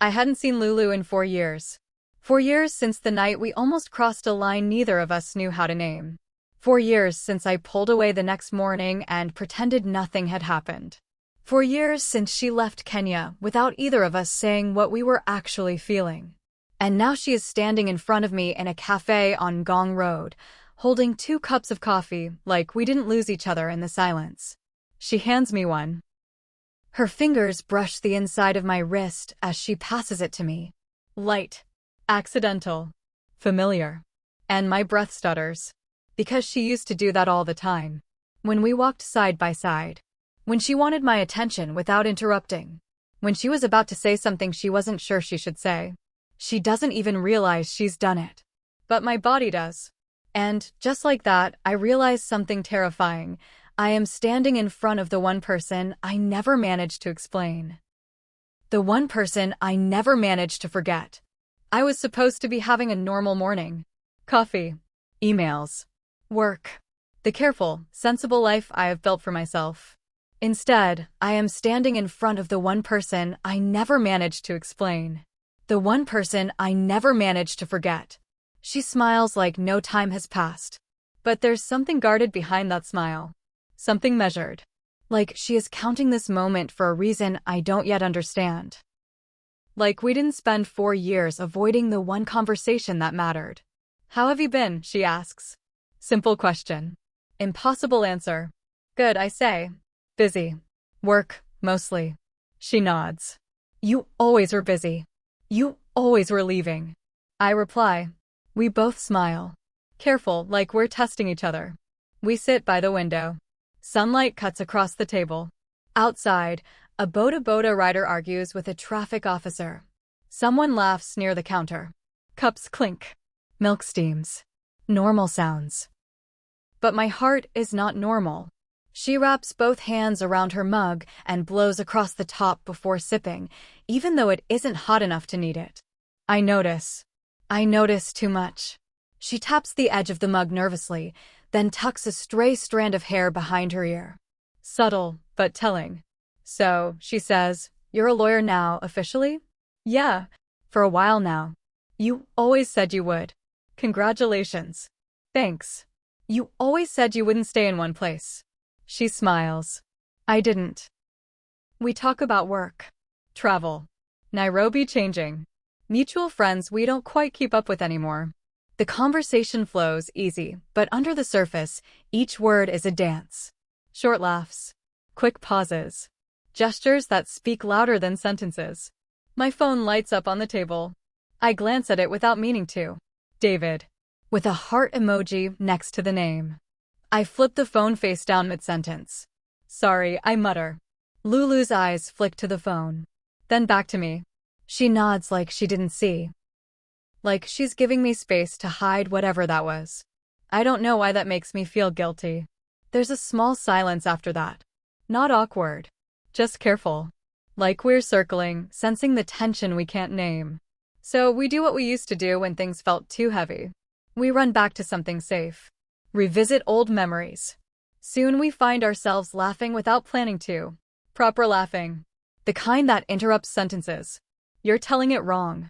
I hadn't seen Lulu in 4 years. 4 years since the night we almost crossed a line neither of us knew how to name. 4 years since I pulled away the next morning and pretended nothing had happened. 4 years since she left Kenya without either of us saying what we were actually feeling. And now she is standing in front of me in a cafe on Ngong Road, holding 2 cups of coffee like we didn't lose each other in the silence. She hands me one. Her fingers brush the inside of my wrist as she passes it to me. Light. Accidental. Familiar. And my breath stutters. Because she used to do that all the time. When we walked side by side. When she wanted my attention without interrupting. When she was about to say something she wasn't sure she should say. She doesn't even realize she's done it. But my body does. And, just like that, I realize something terrifying. I am standing in front of the one person I never managed to explain. The one person I never managed to forget. I was supposed to be having a normal morning. Coffee. Emails. Work. The careful, sensible life I have built for myself. Instead, I am standing in front of the one person I never managed to explain. The one person I never managed to forget. She smiles like no time has passed. But there's something guarded behind that smile. Something measured. Like she is counting this moment for a reason I don't yet understand. Like we didn't spend 4 years avoiding the one conversation that mattered. How have you been? She asks. Simple question. Impossible answer. Good, I say. Busy. Work, mostly. She nods. You always were busy. You always were leaving. I reply. We both smile. Careful, like we're testing each other. We sit by the window. Sunlight cuts across the table. Outside, a boda rider argues with a traffic officer. Someone laughs near the counter. Cups clink. Milk steams. Normal sounds. But my heart is not normal. She wraps both hands around her mug and blows across the top before sipping, even though it isn't hot enough to need it. I notice. I notice too much. She taps the edge of the mug nervously, then tucks a stray strand of hair behind her ear. Subtle, but telling. So, she says, you're a lawyer now, officially? Yeah, for a while now. You always said you would. Congratulations. Thanks. You always said you wouldn't stay in one place. She smiles. I didn't. We talk about work. Travel. Nairobi changing. Mutual friends we don't quite keep up with anymore. The conversation flows easy, but under the surface, each word is a dance. Short laughs. Quick pauses. Gestures that speak louder than sentences. My phone lights up on the table. I glance at it without meaning to. David. With a heart emoji next to the name. I flip the phone face down mid-sentence. Sorry, I mutter. Lulu's eyes flick to the phone. Then back to me. She nods like she didn't see. Like she's giving me space to hide whatever that was. I don't know why that makes me feel guilty. There's a small silence after that. Not awkward. Just careful. Like we're circling, sensing the tension we can't name. So we do what we used to do when things felt too heavy. We run back to something safe. Revisit old memories. Soon we find ourselves laughing without planning to. Proper laughing. The kind that interrupts sentences. You're telling it wrong.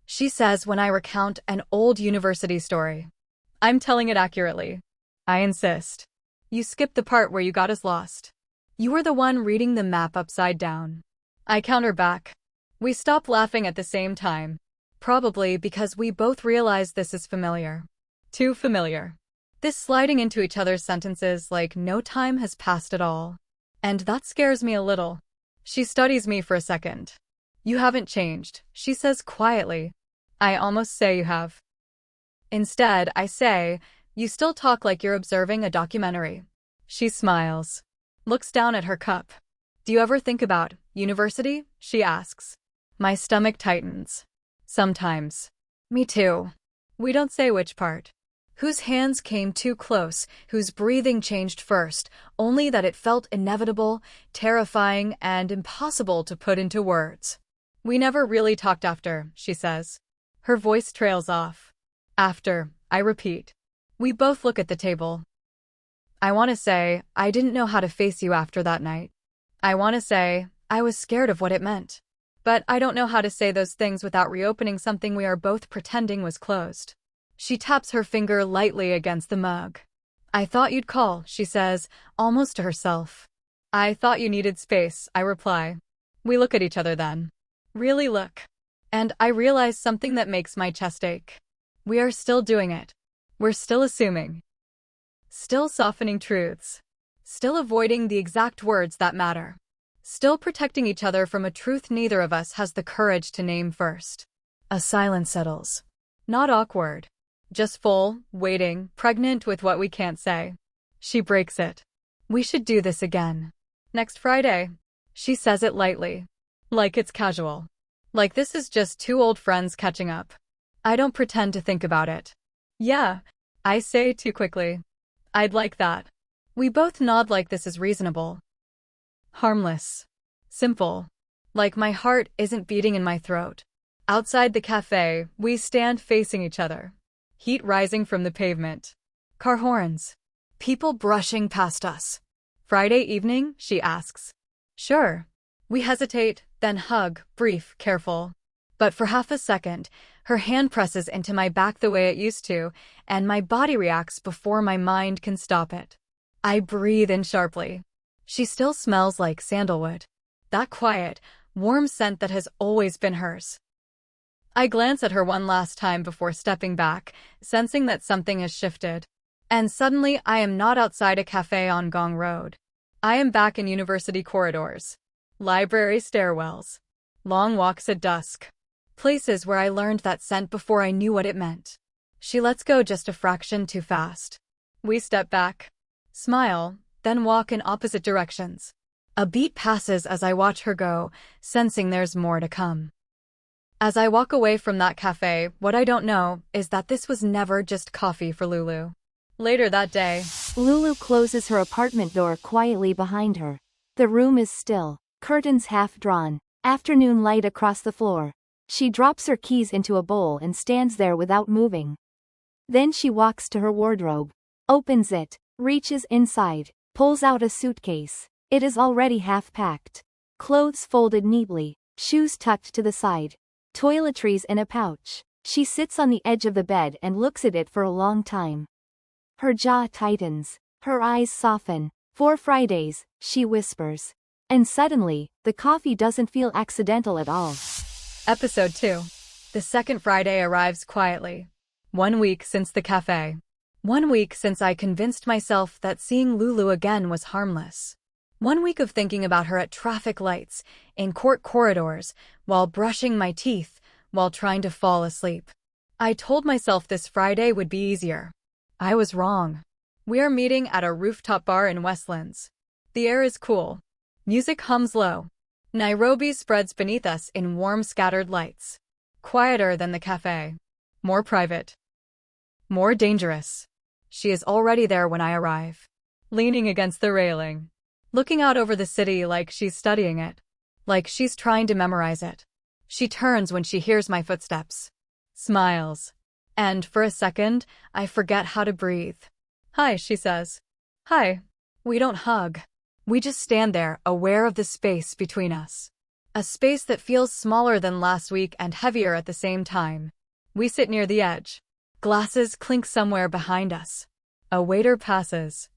She says when I recount an old university story. I'm telling it accurately. I insist. You skipped the part where you got us lost. You were the one reading the map upside down. I counter back. We stop laughing at the same time. Probably because we both realize this is familiar. Too familiar. This sliding into each other's sentences like no time has passed at all. And that scares me a little. She studies me for a second. You haven't changed, she says quietly. I almost say you have. Instead, I say, you still talk like you're observing a documentary. She smiles. Looks down at her cup. Do you ever think about university? She asks. My stomach tightens. Sometimes. Me too. We don't say which part. Whose hands came too close, whose breathing changed first, only that it felt inevitable, terrifying, and impossible to put into words. We never really talked after, she says. Her voice trails off. After, I repeat. We both look at the table. I want to say, I didn't know how to face you after that night. I want to say, I was scared of what it meant. But I don't know how to say those things without reopening something we are both pretending was closed. She taps her finger lightly against the mug. I thought you'd call, she says, almost to herself. I thought you needed space, I reply. We look at each other then. Really look. And I realize something that makes my chest ache. We are still doing it. We're still assuming. Still softening truths. Still avoiding the exact words that matter. Still protecting each other from a truth neither of us has the courage to name first. A silence settles. Not awkward. Just full, waiting, pregnant with what we can't say. She breaks it. We should do this again. Next Friday. She says it lightly. Like it's casual. Like this is just two old friends catching up. I don't pretend to think about it. Yeah, I say too quickly. I'd like that. We both nod like this is reasonable. Harmless. Simple. Like my heart isn't beating in my throat. Outside the cafe, we stand facing each other. Heat rising from the pavement. Car horns. People brushing past us. Friday evening, she asks. Sure. We hesitate, then hug, brief, careful. But for half a second, her hand presses into my back the way it used to, and my body reacts before my mind can stop it. I breathe in sharply. She still smells like sandalwood. That quiet, warm scent that has always been hers. I glance at her one last time before stepping back, sensing that something has shifted. And suddenly I am not outside a cafe on Ngong Road. I am back in university corridors. Library stairwells. Long walks at dusk. Places where I learned that scent before I knew what it meant. She lets go just a fraction too fast. We step back. Smile, then walk in opposite directions. A beat passes as I watch her go, sensing there's more to come. As I walk away from that cafe, what I don't know is that this was never just coffee for Lulu. Later that day, Lulu closes her apartment door quietly behind her. The room is still, curtains half drawn, afternoon light across the floor. She drops her keys into a bowl and stands there without moving. Then she walks to her wardrobe, opens it, reaches inside, pulls out a suitcase. It is already half packed. Clothes folded neatly, shoes tucked to the side, toiletries in a pouch. She sits on the edge of the bed and looks at it for a long time. Her jaw tightens, her eyes soften. 4 Fridays, she whispers. And suddenly, the coffee doesn't feel accidental at all. Episode 2. The second Friday arrives quietly. 1 week since the cafe. 1 week since I convinced myself that seeing Lulu again was harmless. 1 week of thinking about her at traffic lights, in court corridors, while brushing my teeth, while trying to fall asleep. I told myself this Friday would be easier. I was wrong. We are meeting at a rooftop bar in Westlands. The air is cool. Music hums low. Nairobi spreads beneath us in warm scattered lights. Quieter than the cafe. More private. More dangerous. She is already there when I arrive. Leaning against the railing. Looking out over the city like she's studying it. Like she's trying to memorize it. She turns when she hears my footsteps. Smiles. And for a second, I forget how to breathe. Hi, she says. Hi. We don't hug. We just stand there, aware of the space between us. A space that feels smaller than last week and heavier at the same time. We sit near the edge. Glasses clink somewhere behind us. A waiter passes.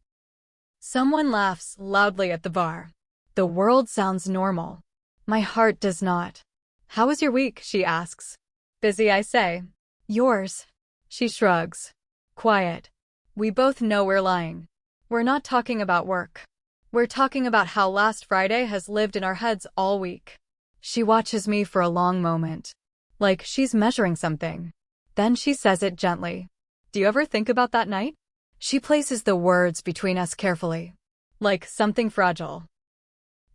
Someone laughs loudly at the bar. The world sounds normal. My heart does not. How was your week? She asks. Busy, I say. Yours? She shrugs. Quiet. We both know we're lying. We're not talking about work. We're talking about how last Friday has lived in our heads all week. She watches me for a long moment. Like she's measuring something. Then she says it gently. Do you ever think about that night? She places the words between us carefully. Like something fragile.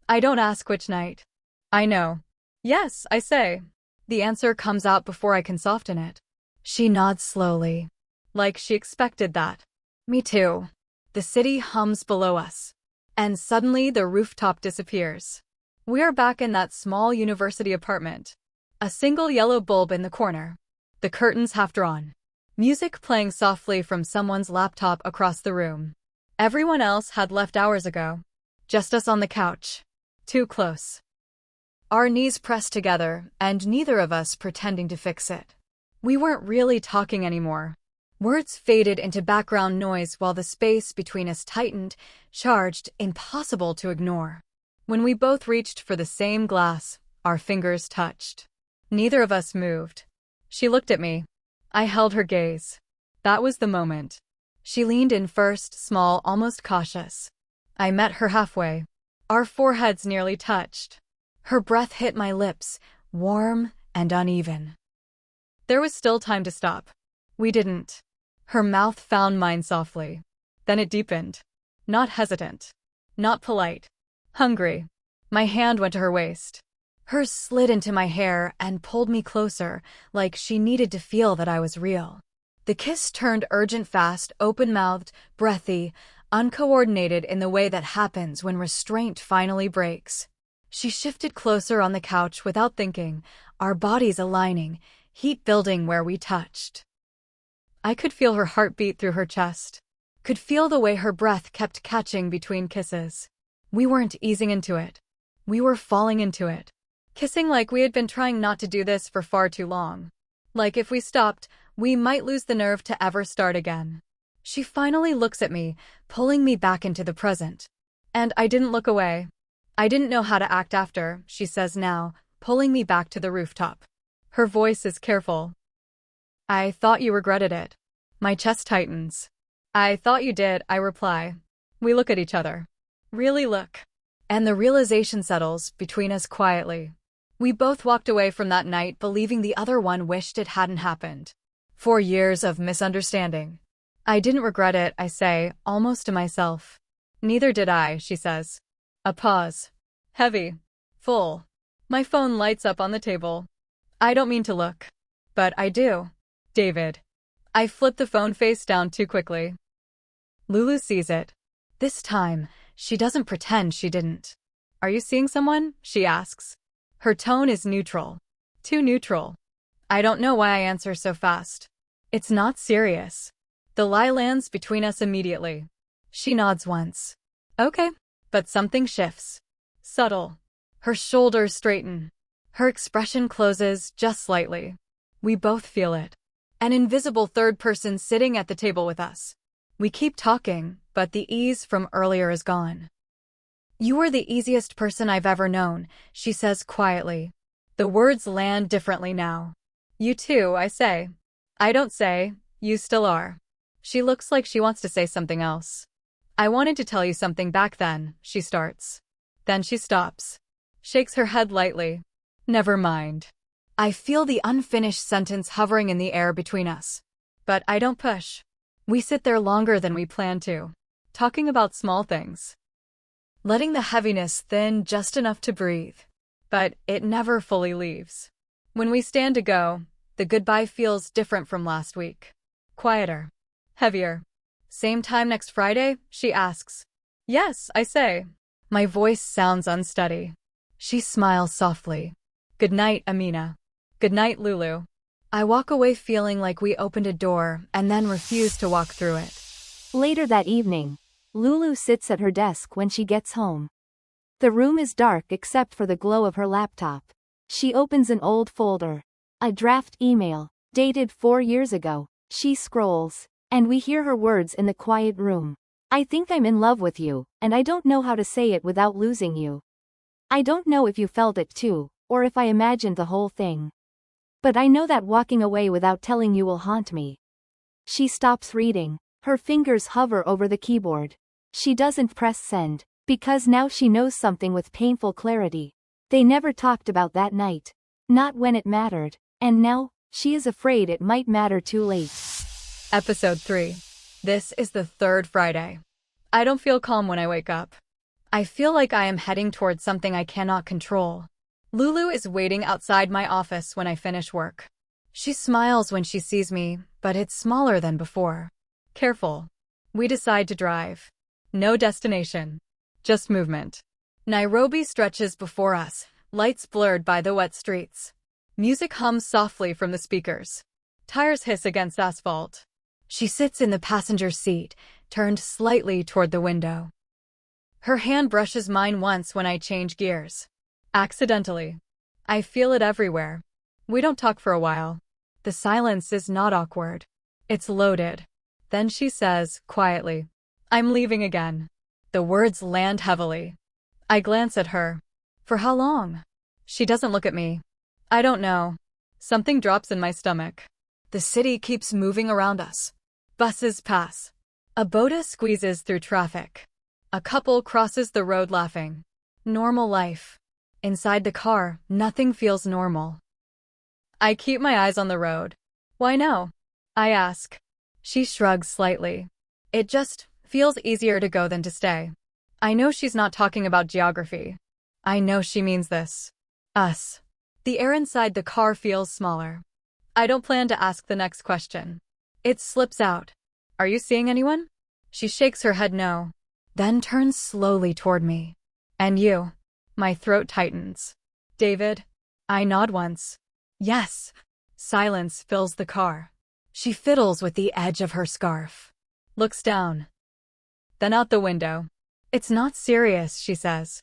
I don't ask which night. I know. Yes, I say. The answer comes out before I can soften it. She nods slowly. Like she expected that. Me too. The city hums below us. And suddenly the rooftop disappears. We are back in that small university apartment. A single yellow bulb in the corner. The curtains half drawn. Music playing softly from someone's laptop across the room. Everyone else had left hours ago. Just us on the couch. Too close. our knees pressed together and neither of us pretending to fix it. We weren't really talking anymore. Words faded into background noise while the space between us tightened, charged, impossible to ignore. When we both reached for the same glass, our fingers touched. Neither of us moved. She looked at me. I held her gaze. That was the moment. She leaned in first, small, almost cautious. I met her halfway. Our foreheads nearly touched. Her breath hit my lips, warm and uneven. There was still time to stop. We didn't. Her mouth found mine softly. Then it deepened. Not hesitant. Not polite. Hungry. My hand went to her waist. Hers slid into my hair and pulled me closer, like she needed to feel that I was real. The kiss turned urgent fast, open-mouthed, breathy, uncoordinated in the way that happens when restraint finally breaks. She shifted closer on the couch without thinking, our bodies aligning, heat building where we touched. I could feel her heartbeat through her chest. Could feel the way her breath kept catching between kisses. We weren't easing into it. We were falling into it. Kissing like we had been trying not to do this for far too long. Like if we stopped, we might lose the nerve to ever start again. She finally looks at me, pulling me back into the present. And I didn't look away. I didn't know how to act after, she says now, pulling me back to the rooftop. Her voice is careful. I thought you regretted it. My chest tightens. I thought you did, I reply. We look at each other. Really look. And the realization settles between us quietly. We both walked away from that night believing the other one wished it hadn't happened. 4 years of misunderstanding. I didn't regret it, I say, almost to myself. Neither did I, she says. A pause. Heavy. Full. My phone lights up on the table. I don't mean to look. But I do. David. I flip the phone face down too quickly. Lulu sees it. This time, she doesn't pretend she didn't. Are you seeing someone? She asks. Her tone is neutral. Too neutral. I don't know why I answer so fast. It's not serious. The lie lands between us immediately. She nods once. Okay. But something shifts. Subtle. Her shoulders straighten. Her expression closes just slightly. We both feel it. An invisible third person sitting at the table with us. We keep talking, but the ease from earlier is gone. You are the easiest person I've ever known, she says quietly. The words land differently now. You too, I say. I don't say, you still are. She looks like she wants to say something else. I wanted to tell you something back then, she starts. Then she stops. Shakes her head lightly. Never mind. I feel the unfinished sentence hovering in the air between us. But I don't push. We sit there longer than we planned to, talking about small things. Letting the heaviness thin just enough to breathe. But it never fully leaves. When we stand to go, the goodbye feels different from last week. Quieter. Heavier. Same time next Friday? She asks. Yes, I say. My voice sounds unsteady. She smiles softly. Good night, Amina. Good night, Lulu. I walk away feeling like we opened a door and then refuse to walk through it. Later that evening, Lulu sits at her desk when she gets home. The room is dark except for the glow of her laptop. She opens an old folder. A draft email, dated 4 years ago. She scrolls, and we hear her words in the quiet room. I think I'm in love with you, and I don't know how to say it without losing you. I don't know if you felt it too, or if I imagined the whole thing. But I know that walking away without telling you will haunt me. She stops reading. Her fingers hover over the keyboard. She doesn't press send, because now she knows something with painful clarity. They never talked about that night. Not when it mattered. And now, she is afraid it might matter too late. Episode 3. This is the third Friday. I don't feel calm when I wake up. I feel like I am heading towards something I cannot control. Lulu is waiting outside my office when I finish work. She smiles when she sees me, but it's smaller than before. Careful. We decide to drive. No destination. Just movement. Nairobi stretches before us, lights blurred by the wet streets. Music hums softly from the speakers. Tires hiss against asphalt. She sits in the passenger seat, turned slightly toward the window. Her hand brushes mine once when I change gears. Accidentally. I feel it everywhere. We don't talk for a while. The silence is not awkward. It's loaded. Then she says, quietly, I'm leaving again. The words land heavily. I glance at her. For how long? She doesn't look at me. I don't know. Something drops in my stomach. The city keeps moving around us. Buses pass. A boda squeezes through traffic. A couple crosses the road laughing. Normal life. Inside the car, nothing feels normal. I keep my eyes on the road. Why no? I ask. She shrugs slightly. It just feels easier to go than to stay. I know she's not talking about geography. I know she means this. Us. The air inside the car feels smaller. I don't plan to ask the next question. It slips out. Are you seeing anyone? She shakes her head no. Then turns slowly toward me. And you? My throat tightens. David? I nod once. Yes. Silence fills the car. She fiddles with the edge of her scarf. Looks down. Then out the window. It's not serious, she says.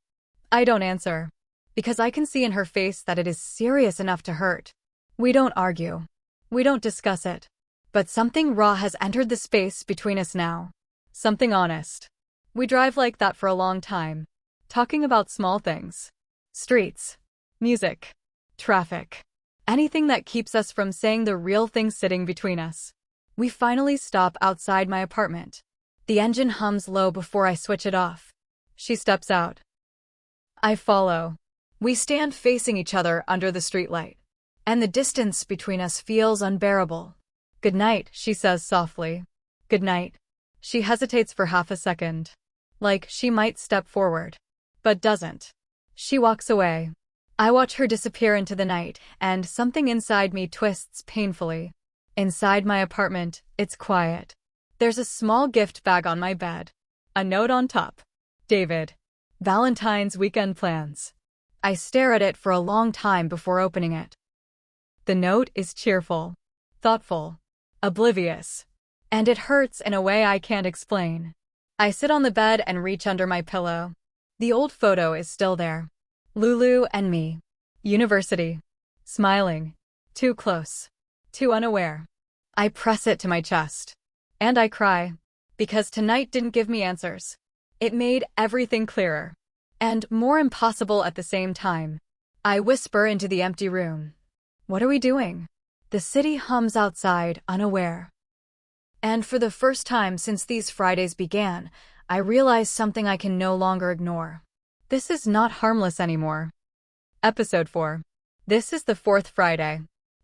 I don't answer. Because I can see in her face that it is serious enough to hurt. We don't argue. We don't discuss it. But something raw has entered the space between us now. Something honest. We drive like that for a long time. Talking about small things. Streets. Music. Traffic. Anything that keeps us from saying the real thing sitting between us. We finally stop outside my apartment. The engine hums low before I switch it off. She steps out. I follow. We stand facing each other under the streetlight. And the distance between us feels unbearable. Good night, she says softly. Good night. She hesitates for half a second. Like she might step forward. But doesn't. She walks away. I watch her disappear into the night, and something inside me twists painfully. Inside my apartment, it's quiet. There's a small gift bag on my bed. A note on top. David. Valentine's weekend plans. I stare at it for a long time before opening it. The note is cheerful, thoughtful, oblivious. And it hurts in a way I can't explain. I sit on the bed and reach under my pillow. The old photo is still there. Lulu and me. University. Smiling. Too close. Too unaware. I press it to my chest. And I cry. Because tonight didn't give me answers. It made everything clearer. And more impossible at the same time. I whisper into the empty room. What are we doing? The city hums outside, unaware. And for the first time since these Fridays began, I realize something I can no longer ignore. This is not harmless anymore. Episode 4. This is the 4th Friday.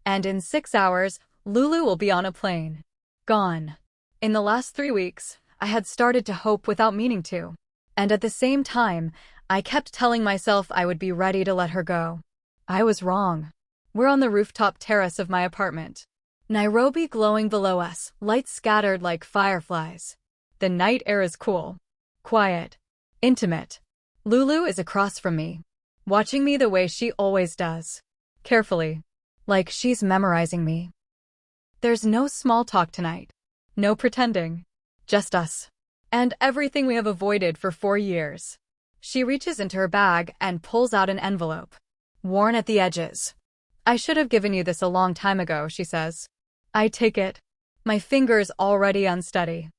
And in 6 hours, Lulu will be on a plane. Gone. In the last 3 weeks, I had started to hope without meaning to. And at the same time, I kept telling myself I would be ready to let her go. I was wrong. We're on the rooftop terrace of my apartment. Nairobi glowing below us, lights scattered like fireflies. The night air is cool. Quiet. Intimate. Lulu is across from me, watching me the way she always does. Carefully. Like she's memorizing me. There's no small talk tonight. No pretending. Just us. And everything we have avoided for 4 years. She reaches into her bag and pulls out an envelope. Worn at the edges. I should have given you this a long time ago, she says. I take it. My fingers already unsteady.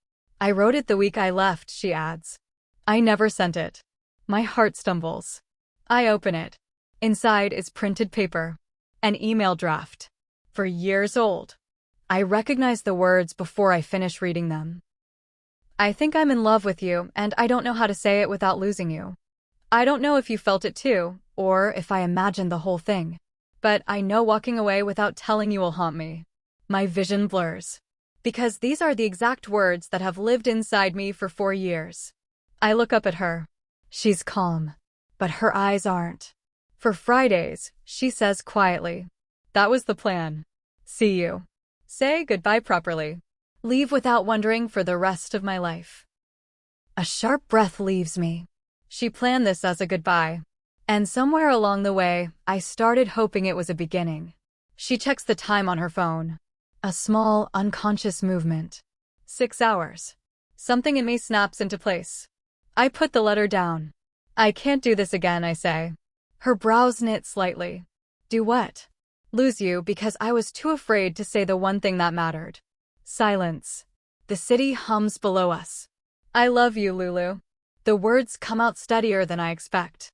I wrote it the week I left, she adds. I never sent it. My heart stumbles. I open it. Inside is printed paper. An email draft. For years old. I recognize the words before I finish reading them. I think I'm in love with you, and I don't know how to say it without losing you. I don't know if you felt it too, or if I imagined the whole thing. But I know walking away without telling you will haunt me. My vision blurs. Because these are the exact words that have lived inside me for 4 years. I look up at her. She's calm. But her eyes aren't. For Fridays, she says quietly. That was the plan. See you. Say goodbye properly. Leave without wondering for the rest of my life. A sharp breath leaves me. She planned this as a goodbye. And somewhere along the way, I started hoping it was a beginning. She checks the time on her phone. A small, unconscious movement. 6 hours. Something in me snaps into place. I put the letter down. I can't do this again, I say. Her brows knit slightly. Do what? Lose you because I was too afraid to say the one thing that mattered. Silence. The city hums below us. I love you, Lulu. The words come out steadier than I expect.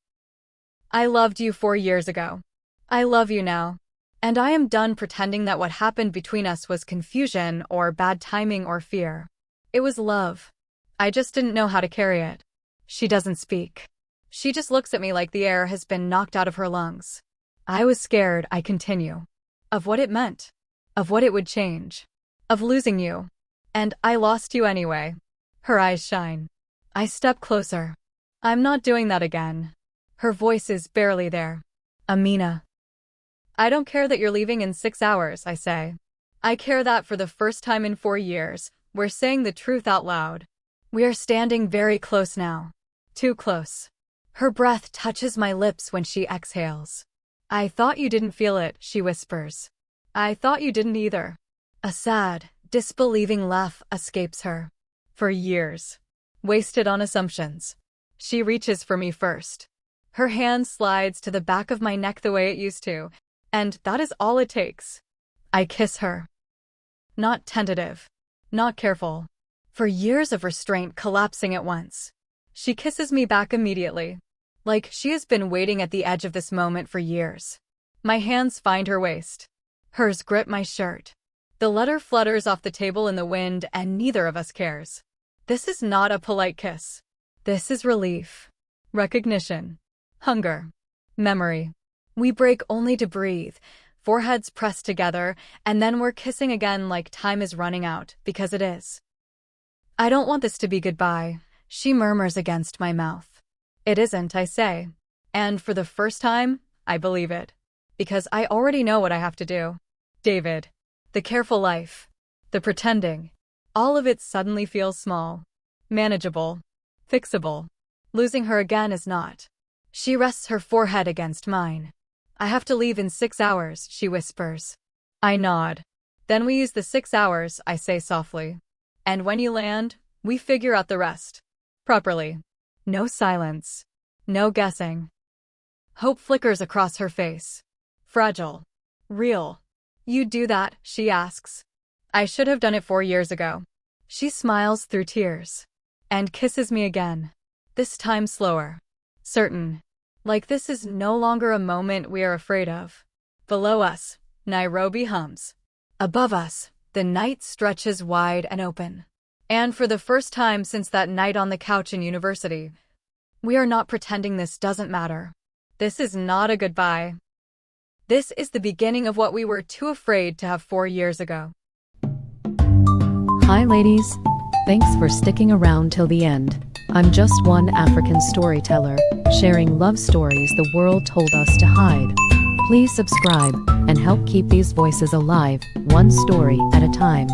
I loved you 4 years ago. I love you now. And I am done pretending that what happened between us was confusion or bad timing or fear. It was love. I just didn't know how to carry it. She doesn't speak. She just looks at me like the air has been knocked out of her lungs. I was scared, I continue. Of what it meant. Of what it would change. Of losing you. And I lost you anyway. Her eyes shine. I step closer. I'm not doing that again. Her voice is barely there. Amina. I don't care that you're leaving in 6 hours, I say. I care that for the first time in 4 years, we're saying the truth out loud. We are standing very close now. Too close. Her breath touches my lips when she exhales. I thought you didn't feel it, she whispers. I thought you didn't either. A sad, disbelieving laugh escapes her. For years. Wasted on assumptions. She reaches for me first. Her hand slides to the back of my neck the way it used to, and that is all it takes. I kiss her. Not tentative. Not careful. For years of restraint collapsing at once. She kisses me back immediately. Like she has been waiting at the edge of this moment for years. My hands find her waist. Hers grip my shirt. The letter flutters off the table in the wind and neither of us cares. This is not a polite kiss. This is relief. Recognition. Hunger. Memory. We break only to breathe, foreheads pressed together, and then we're kissing again like time is running out, because it is. I don't want this to be goodbye, she murmurs against my mouth. It isn't, I say. And for the first time, I believe it. Because I already know what I have to do. David. The careful life. The pretending. All of it suddenly feels small. Manageable. Fixable. Losing her again is not. She rests her forehead against mine. I have to leave in 6 hours, she whispers. I nod. Then we use the 6 hours, I say softly. And when you land, we figure out the rest. Properly. No silence. No guessing. Hope flickers across her face. Fragile. Real. You do that, she asks. I should have done it 4 years ago. She smiles through tears. And kisses me again. This time slower. Certain. Like this is no longer a moment we are afraid of. Below us, Nairobi hums. Above us, the night stretches wide and open. And for the first time since that night on the couch in university, we are not pretending this doesn't matter. This is not a goodbye. This is the beginning of what we were too afraid to have 4 years ago. Hi ladies. Thanks for sticking around till the end. I'm just one African storyteller, sharing love stories the world told us to hide. Please subscribe and help keep these voices alive, one story at a time.